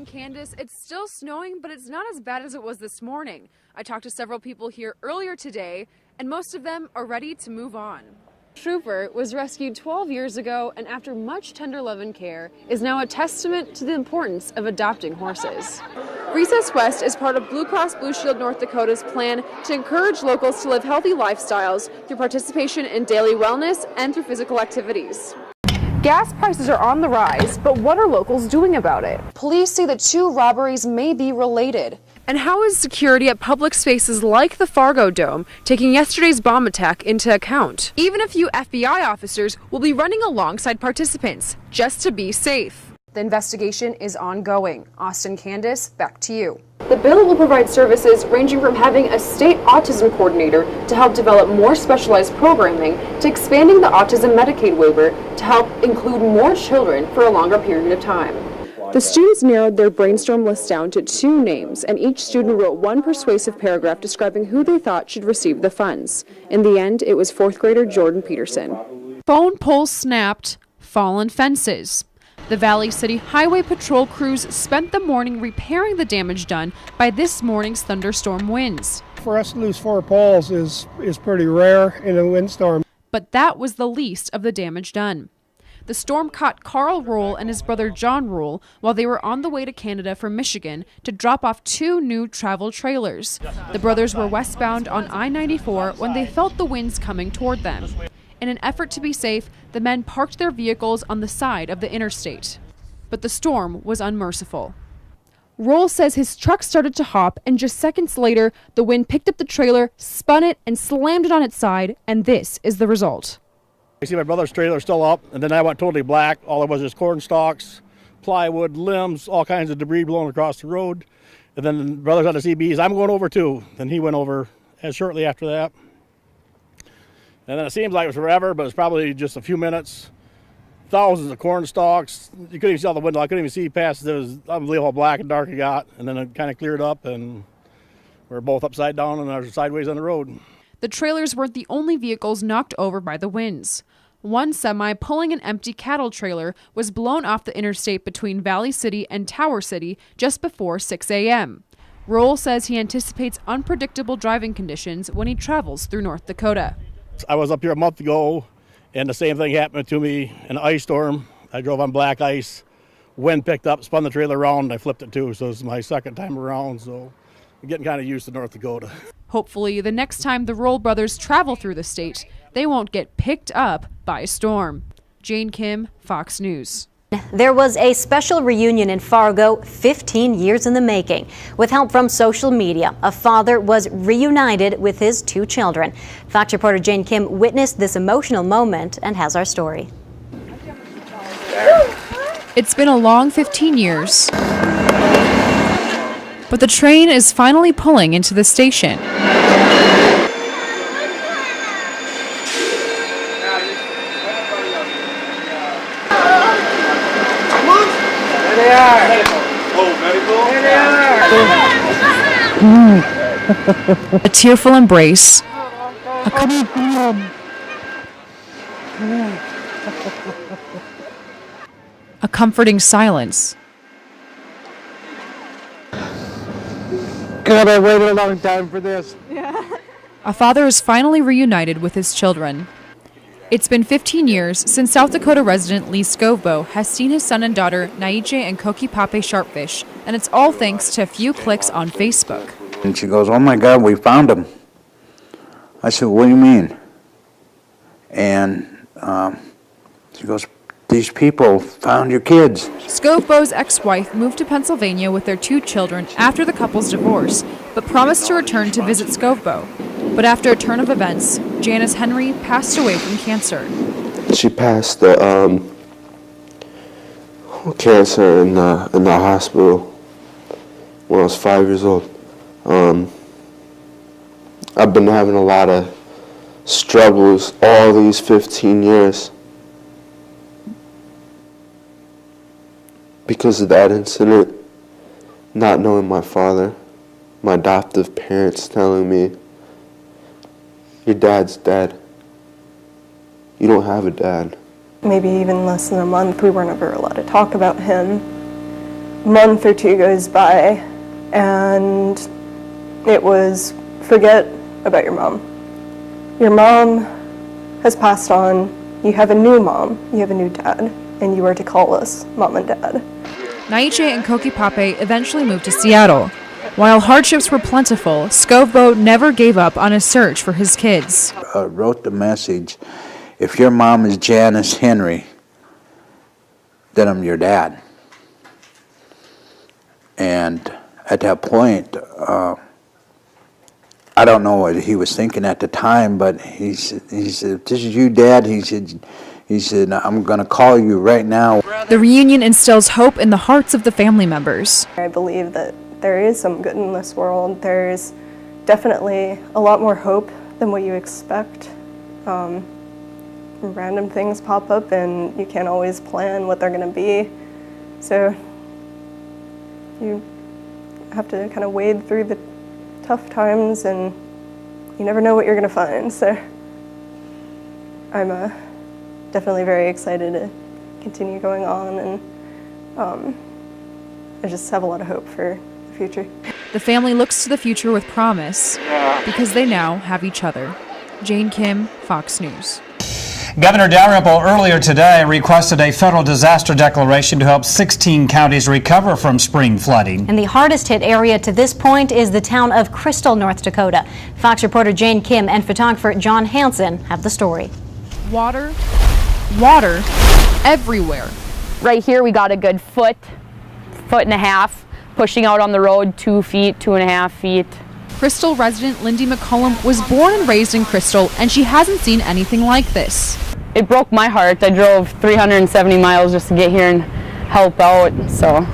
Candace, it's still snowing, but it's not as bad as it was this morning. I talked to several people here earlier today, and most of them are ready to move on. Trooper was rescued 12 years ago, and after much tender love and care, is now a testament to the importance of adopting horses. Recess West is part of Blue Cross Blue Shield North Dakota's plan to encourage locals to live healthy lifestyles through participation in daily wellness and through physical activities. Gas prices are on the rise, but what are locals doing about it? Police say the two robberies may be related. And how is security at public spaces like the Fargo Dome taking yesterday's bomb attack into account? Even a few FBI officers will be running alongside participants just to be safe. The investigation is ongoing. Austin, Candace, back to you. The bill will provide services ranging from having a state autism coordinator to help develop more specialized programming to expanding the autism Medicaid waiver to help include more children for a longer period of time. The students narrowed their brainstorm list down to 2 names, and each student wrote one persuasive paragraph describing who they thought should receive the funds. In the end, it was 4th grader Jordan Peterson. Phone poles snapped, fallen fences. The Valley City Highway Patrol crews spent the morning repairing the damage done by this morning's thunderstorm winds. For us to lose 4 poles is pretty rare in a windstorm. But that was the least of the damage done. The storm caught Carl Roll and his brother John Roll while they were on the way to Canada from Michigan to drop off 2 new travel trailers. The brothers were westbound on I-94 when they felt the winds coming toward them. In an effort to be safe, the men parked their vehicles on the side of the interstate. But the storm was unmerciful. Roll says his truck started to hop, and just seconds later, the wind picked up the trailer, spun it, and slammed it on its side, and this is the result. I see my brother's trailer still up, and then I went totally black. All it was is corn stalks, plywood, limbs, all kinds of debris blowing across the road. And then the brothers on the CBs, I'm going over too. Then he went over shortly after that. And then it seems like it was forever, but it's probably just a few minutes. Thousands of corn stalks. You couldn't even see out the window. I couldn't even see past it. It was unbelievable how black and dark it got. And then it kind of cleared up, and we're both upside down and are sideways on the road. The trailers weren't the only vehicles knocked over by the winds. One semi pulling an empty cattle trailer was blown off the interstate between Valley City and Tower City just before 6 a.m. Roll says he anticipates unpredictable driving conditions when he travels through North Dakota. I was up here a month ago, and the same thing happened to me, an ice storm. I drove on black ice, wind picked up, spun the trailer around, and I flipped it too. So it's my second time around, so I'm getting kind of used to North Dakota. Hopefully, the next time the Roll brothers travel through the state, they won't get picked up by a storm. Jane Kim, Fox News. There was a special reunion in Fargo 15 years in the making. With help from social media, a father was reunited with his 2 children. Fox reporter Jane Kim witnessed this emotional moment and has our story. It's been a long 15 years, but the train is finally pulling into the station. A tearful embrace, a comforting silence. God, I waited a long time for this. A father is finally reunited with his children. It's been 15 years since South Dakota resident Lee Scovebow has seen his son and daughter Naiche and Koki Pape Sharpfish, and it's all thanks to a few clicks on Facebook. And she goes, "Oh my God, we found him." I said, "What do you mean?" And she goes, "These people found your kids." Scovebow's ex-wife moved to Pennsylvania with their 2 children after the couple's divorce, but promised to return to visit Scovebow. But after a turn of events, Janice Henry passed away from cancer. She passed the cancer in the hospital when I was 5 years old. I've been having a lot of struggles all these 15 years because of that incident, not knowing my father, my adoptive parents telling me, "Your dad's dead. You don't have a dad." Maybe even less than a month, we weren't ever allowed to talk about him. month or two goes by and it was, forget about your mom. Your mom has passed on, you have a new mom, you have a new dad, and you are to call us mom and dad. Naiche and Koki Pape eventually moved to Seattle. While hardships were plentiful, Scovebo never gave up on his search for his kids. Wrote the message, if your mom is Janice Henry, then I'm your dad. And at that point, I don't know what he was thinking at the time, but he said, this is you, Dad. He said, I'm going to call you right now. The reunion instills hope in the hearts of the family members. I believe that there is some good in this world. There's definitely a lot more hope than what you expect. Random things pop up and you can't always plan what they're going to be. So you have to kind of wade through the tough times and you never know what you're going to find. So I'm definitely very excited to continue going on, and I just have a lot of hope for the future. The family looks to the future with promise because they now have each other. Jane Kim, Fox News. Governor Dalrymple earlier today requested a federal disaster declaration to help 16 counties recover from spring flooding. And the hardest hit area to this point is the town of Crystal, North Dakota. Fox reporter Jane Kim and photographer John Hansen have the story. Water everywhere. Right here we got a good foot and a half, pushing out on the road 2 feet, 2.5 feet. Crystal resident Lindy McCollum was born and raised in Crystal, and she hasn't seen anything like this. It broke my heart. I drove 370 miles just to get here and help out, so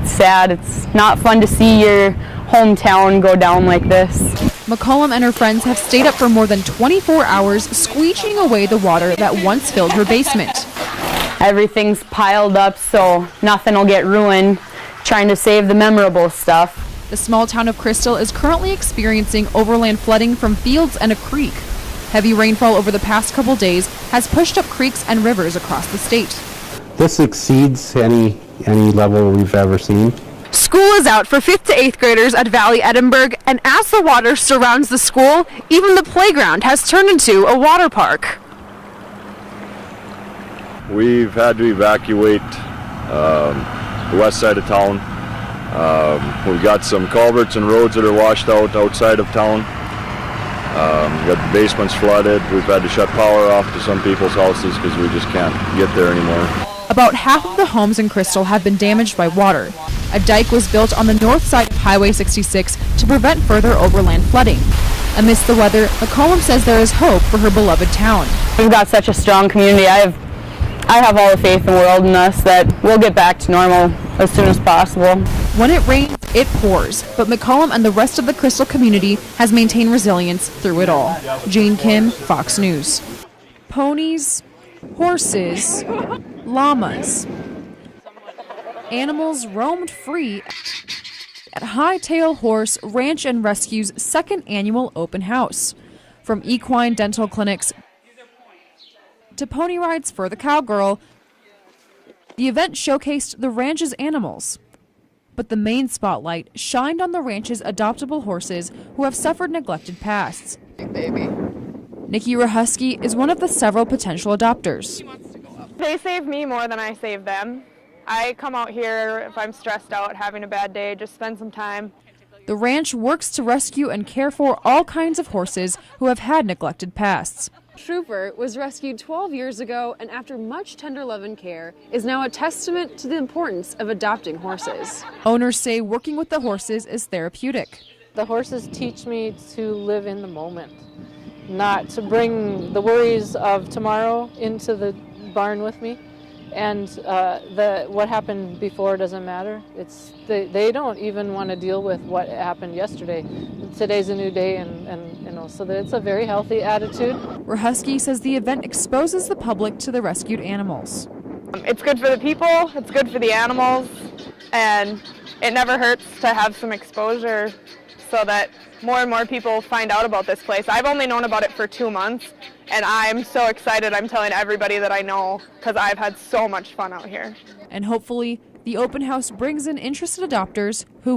it's sad. It's not fun to see your hometown go down like this. McCollum and her friends have stayed up for more than 24 hours squeegeeing away the water that once filled her basement. Everything's piled up so nothing will get ruined, trying to save the memorable stuff. The small town of Crystal is currently experiencing overland flooding from fields and a creek. Heavy rainfall over the past couple days has pushed up creeks and rivers across the state. This exceeds any level we've ever seen. School is out for 5th to 8th graders at Valley Edinburgh, and as the water surrounds the school, even the playground has turned into a water park. We've had to evacuate the west side of town. We've got some culverts and roads that are washed out outside of town. We've got the basements flooded. We've had to shut power off to some people's houses because we just can't get there anymore. About half of the homes in Crystal have been damaged by water. A dike was built on the north side of Highway 66 to prevent further overland flooding. Amidst the weather, McCollum says there is hope for her beloved town. We've got such a strong community. I have all the faith in the world in us that we'll get back to normal as soon as possible. When it rains, it pours, but McCollum and the rest of the Crystal community has maintained resilience through it all. Jane Kim, Fox News. Ponies, horses, llamas. Animals roamed free at Hightail Horse Ranch and Rescue's second annual open house. From equine dental clinics to pony rides for the cowgirl, the event showcased the ranch's animals. But the main spotlight shined on the ranch's adoptable horses who have suffered neglected pasts. Baby. Nikki Rahusky is one of the several potential adopters. They save me more than I save them. I come out here if I'm stressed out, having a bad day, just spend some time. The ranch works to rescue and care for all kinds of horses who have had neglected pasts. Trooper was rescued 12 years ago, and after much tender love and care, is now a testament to the importance of adopting horses. Owners say working with the horses is therapeutic. The horses teach me to live in the moment, not to bring the worries of tomorrow into the barn with me. And what happened before doesn't matter. They don't even want to deal with what happened yesterday. Today's a new day, and you know, so that it's a very healthy attitude. Rahusky says the event exposes the public to the rescued animals. It's good for the people, it's good for the animals, and it never hurts to have some exposure so that more and more people find out about this place. I've only known about it for 2 months, and I'm so excited. I'm telling everybody that I know because I've had so much fun out here. And hopefully, The open house brings in interested adopters who